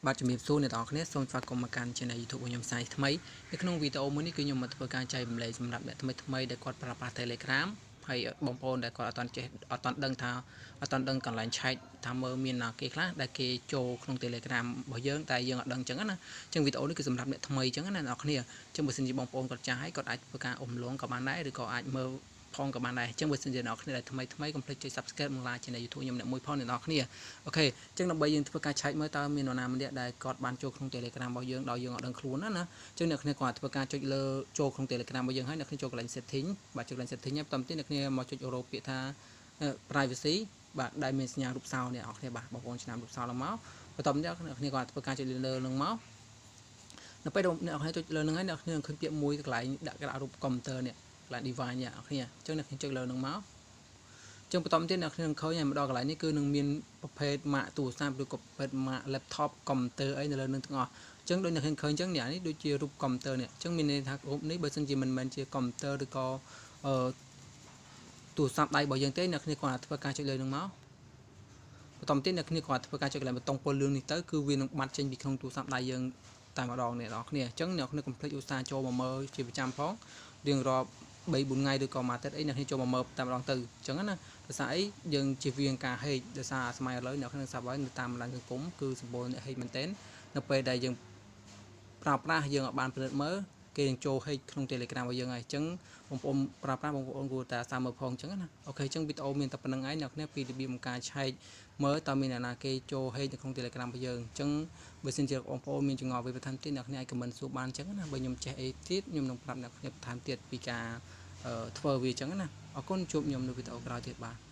បាទជំរាបសួរអ្នកទាំងអស់គ្នាសូមស្វាគមន៍មកកាន់ Channel YouTube របស់ខ្ញុំសាយថ្មីនៅក្នុងវីដេអូមួយនេះគឺខ្ញុំមកធ្វើការចែករំលែកសម្រាប់អ្នកថ្មីដែលគាត់ប្រើប្រាស់ Telegram ហើយបងប្អូនដែលគាត់អត់ទាន់ដឹងថាអត់ទាន់ដឹងកន្លែងឆែកថាមើលមានគេខ្លះដែលគេចូលក្នុង Telegram របស់យើងតែយើងអត់ដឹងអញ្ចឹងណាអញ្ចឹងវីដេអូនេះគឺសម្រាប់អ្នកថ្មីអញ្ចឹងណាអ្នកនរគ្នាអញ្ចឹងបើសិនជាបងប្អូនគាត់ចាស់ហើយគាត់អាចធ្វើការអ៊ំលងក៏បានដែរឬក៏អាចមើលផងក៏បានដែរអញ្ចឹងបើសិនជាអ្នកនរគ្នាដែលថ្មីកុំភ្លេចចុច Subscribe និង Like Channel YouTube ខ្ញុំអ្នកមួយផងអ្នកនរគ្នាអូខេអញ្ចឹងដើម្បីយើងធ្វើការឆែកមើលតើមាននរណាម្នាក់ដែលគាត់បានចូលក្នុង Telegram របស់យើងដោយយើងអត់ដឹងខ្លួនណាអញ្ចឹងអ្នកគ្នាគាត់ធ្វើការចុចលើចូលក្នុង Telegram របស់យើងហើយអ្នកគ្នាចូលកន្លែង Setting បាទចុចកន្លែង Setting ហើយបន្តទៀតអ្នកគ្នាមកចុចរកពាក្យថា Privacy បាទដែលមានសញ្ញារូបសោអ្នកនរគ្នាបាទបងប្អូនឆ្នាំរូបសោឡើងមកបន្តទៀតអ្នកគ្នាគាត់ធ្វើការចុចលើនឹងមកនៅពេលអ្នកគ្នាចុចលើនឹងហើយអ្នកគ្នាឃើញពាក្យមួយកន្លែងដាក់រូបកុំព្យូទ័រនេះកន្លែង device នេះអ្នកគ្នាអញ្ចឹងអ្នកគ្នាចុចលើនឹងមកចឹងបន្តទៀតអ្នកខ្ញុំឃើញហើយមកដល់កន្លែងនេះគឺនឹងមានប្រភេទម៉ាកទូរស័ព្ទឬក៏ប្រភេទម៉ាក laptop កុំព្យូទ័រអីនៅលើនឹងទាំងអស់អញ្ចឹងដូចអ្នកខ្ញុំឃើញអញ្ចឹងនេះដូចជារូបកុំព្យូទ័រនេះអញ្ចឹងមានន័យថារូបនេះបើសិនជាមិនមែនជាកុំព្យូទ័រឬក៏ទូរស័ព្ទដៃរបស់យើងទេអ្នកគ្នាគាត់ធ្វើការចុចលើនឹងមកបន្តទៀតអ្នកគ្នាគាត់ធ្វើការចុចកន្លែងប៊ូតុងពណ៌លឿងនេះទៅគឺវានឹងបាត់ចេញពីក្នុងទូរស័ព្ទដៃយើងតែម្ដងអ្នកនរគ្នាអញ្ចឹងអ្នកគ្នាកុំភ្លេចឧស្សាហ៍ចូលមកមើលជាប្រចាំផងរៀងរាល់3-4ថ្ងៃឬក៏មួយអាទិត្យអីអ្នកគ្នាចូលមកមើលតែម្ដងទៅអញ្ចឹងណាដោយសារអីយើងជៀសវាងការហេកដោយសារសម័យឥឡូវអ្នកគ្នាសាប់ហើយនៅតាមបណ្ដាញសង្គមគឺសម្បូរអ្នកហេកមែនទែននៅពេលដែលយើងប្រើប្រាស់យើងអត់បានពិនិត្យមើលគេនឹងចូលហេកក្នុង Telegram របស់យើងហើយអញ្ចឹងបងប្អូនប្រើប្រាស់បងប្អូនគួរតែតាមមើលផងអញ្ចឹងណាអូខេអញ្ចឹងវីដេអូមានតែប៉ុណ្្នឹងឯងអ្នកគ្នាពីរបៀបការឆែកមើលតើមានអ្នកណាគេចូលហេកនៅក្នុង Telegram របស់យើងអញ្ចឹងបើសិនជាបងប្អូនមានចង្អុលអ្វីបន្ថែមទៀតអ្នកគ្នាអាច comment សួរបានអញ្ចឹងណាបើខ្ញុំចេះអីទៀតខ្ញុំនឹងប្រាប់អ្នកគ្នាបន្ថែមទៀតពីការធ្វើវាអញ្ចឹងណាអរគុណជួបខ្ញុំនៅវីដេអូក្រោយទៀតបាទ